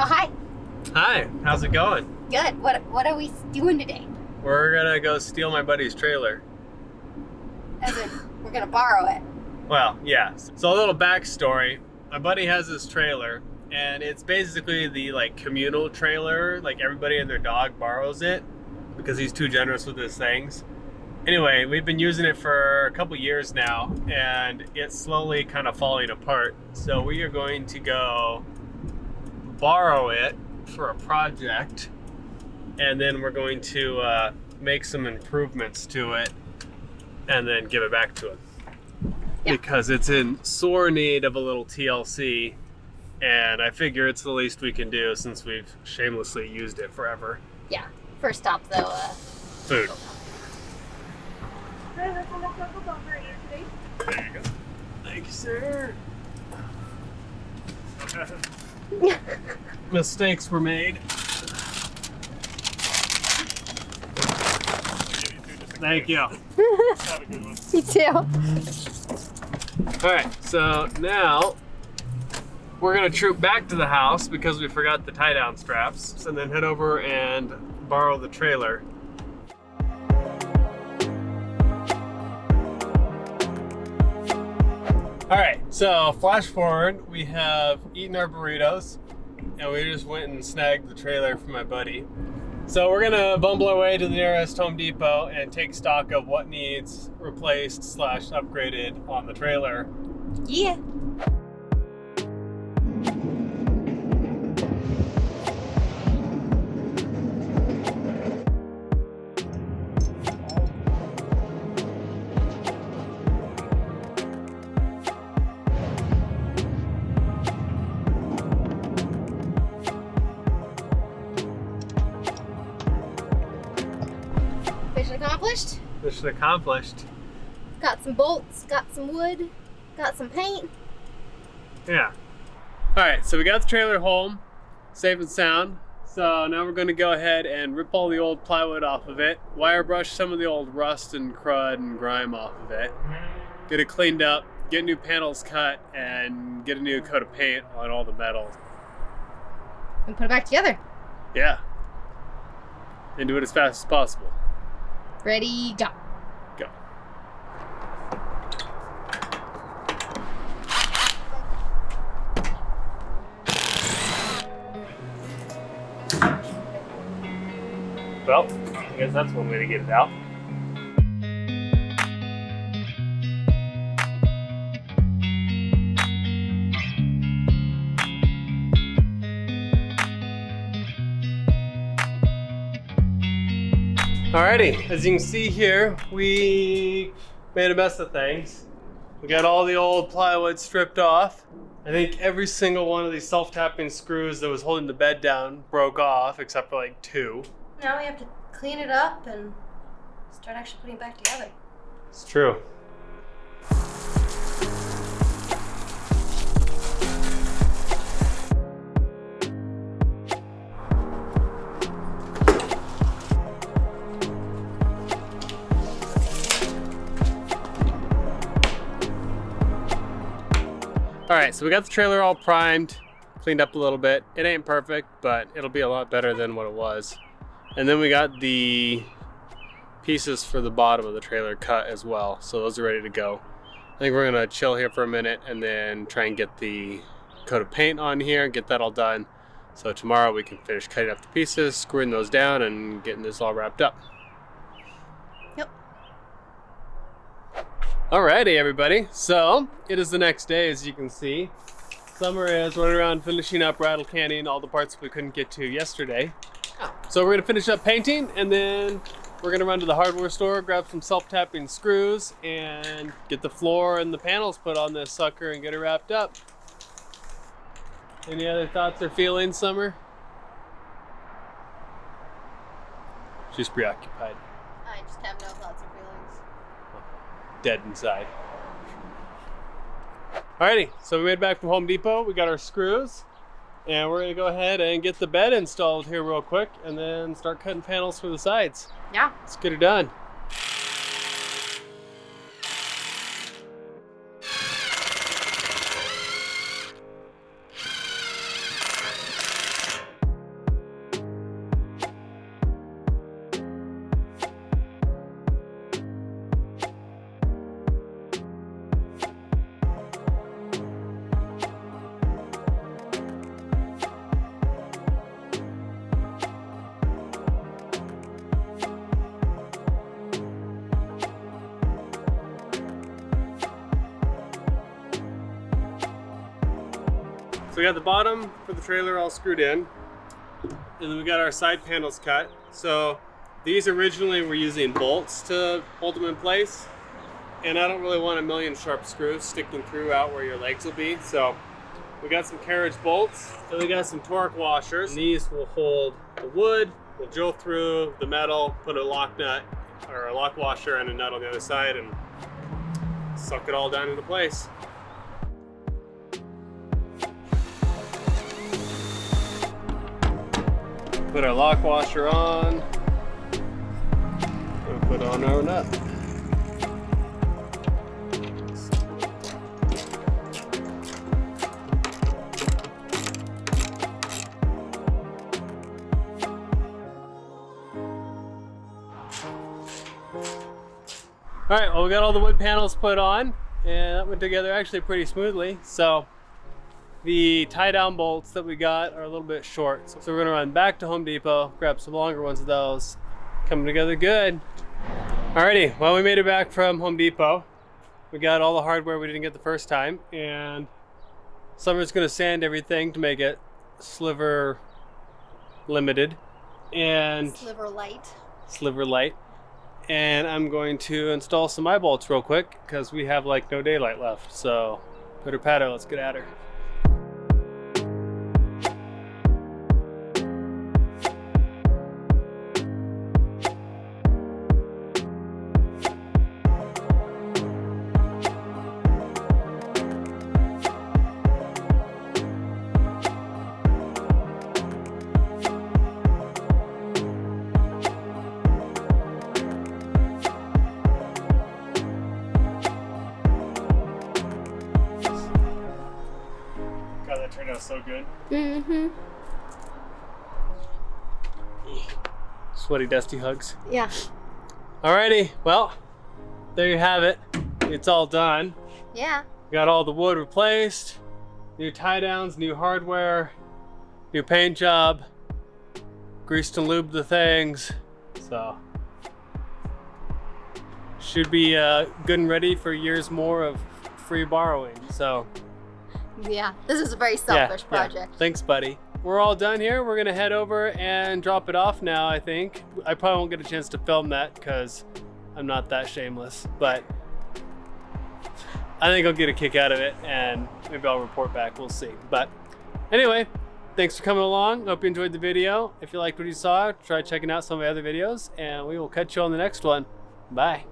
Oh, hi. Hi, how's it going? Good. What are we doing today? We're gonna go steal my buddy's trailer. As in, we're gonna borrow it. Well, yeah. So a little backstory. My buddy has this trailer, and it's basically the communal trailer. Like everybody and their dog borrows it because he's too generous with his things. Anyway, we've been using it for a couple years now, and it's slowly kind of falling apart. So we are going to go borrow it for a project, and then we're going to make some improvements to it and then give it back to him. Yeah. Because it's in sore need of a little TLC, and I figure it's the least we can do since we've shamelessly used it forever. Yeah. First stop though, food. There you go. Thank you, sir. Mistakes were made. Thank you. Have a good one. you too. Alright, so now we're gonna troop back to the house because we forgot the tie-down straps, and then head over and borrow the trailer. Alright, so flash forward, we have eaten our burritos, and we just went and snagged the trailer for my buddy. So we're gonna bumble our way to the nearest Home Depot and take stock of what needs replaced / upgraded on the trailer. Yeah. Mission accomplished. Mission accomplished. Got some bolts, got some wood, got some paint. Yeah. Alright, so we got the trailer home, safe and sound. So now we're going to go ahead and rip all the old plywood off of it, wire brush some of the old rust and crud and grime off of it, get it cleaned up, get new panels cut, and get a new coat of paint on all the metal. And put it back together. Yeah. And do it as fast as possible. Ready, go. Go. Well, I guess that's one way to get it out. Alrighty, as you can see here, we made a mess of things. We got all the old plywood stripped off. I think every single one of these self-tapping screws that was holding the bed down broke off, except for like 2. Now we have to clean it up and start actually putting it back together. It's true. Alright, so we got the trailer all primed, cleaned up a little bit. It ain't perfect, but it'll be a lot better than what it was. And then we got the pieces for the bottom of the trailer cut as well, so those are ready to go. I think we're gonna chill here for a minute and then try and get the coat of paint on here, get that all done. So tomorrow we can finish cutting up the pieces, screwing those down, and getting this all wrapped up. Yep. Alrighty, everybody. So it is the next day, as you can see. Summer is running around finishing up rattle canning all the parts we couldn't get to yesterday. Oh. So we're gonna finish up painting, and then we're gonna run to the hardware store, grab some self-tapping screws, and get the floor and the panels put on this sucker and get it wrapped up. Any other thoughts or feelings, Summer? She's preoccupied. I just have no thoughts or feelings. Dead inside. Alrighty, so we made it back from Home Depot. We got our screws, and we're gonna go ahead and get the bed installed here real quick, and then start cutting panels for the sides. Yeah. Let's get her done. we got the bottom for the trailer all screwed in, and then we got our side panels cut. So these originally were using bolts to hold them in place, and I don't really want a million sharp screws sticking through out where your legs will be. So we got some carriage bolts, and we got some torque washers. And these will hold the wood. We'll drill through the metal, put a lock nut or a lock washer and a nut on the other side, and suck it all down into place. Put our lock washer on, and put on our nut. All right, well, we got all the wood panels put on, and that went together actually pretty smoothly. So the tie-down bolts that we got are a little bit short. So we're gonna run back to Home Depot, grab some longer ones of those. Coming together good. Alrighty, well, we made it back from Home Depot. We got all the hardware we didn't get the first time, and Summer's gonna sand everything to make it sliver limited. And Sliver light. Sliver light. And I'm going to install some eye bolts real quick because we have like no daylight left. So pitter patter, let's get at her. God, that turned out so good. Mm-hmm. Sweaty, dusty hugs. Yeah. Alrighty, well, there you have it. It's all done. Yeah. Got all the wood replaced, new tie downs, new hardware, new paint job, greased and lubed the things. So should be good and ready for years more of free borrowing. So Yeah. This is a very selfish project. Yeah. Thanks, buddy. We're all done here. We're gonna head over and drop it off now, I think. I probably won't get a chance to film that because I'm not that shameless, but I think I'll get a kick out of it and maybe I'll report back, we'll see. But anyway, thanks for coming along. Hope you enjoyed the video. If you liked what you saw, try checking out some of my other videos, and we will catch you on the next one. Bye.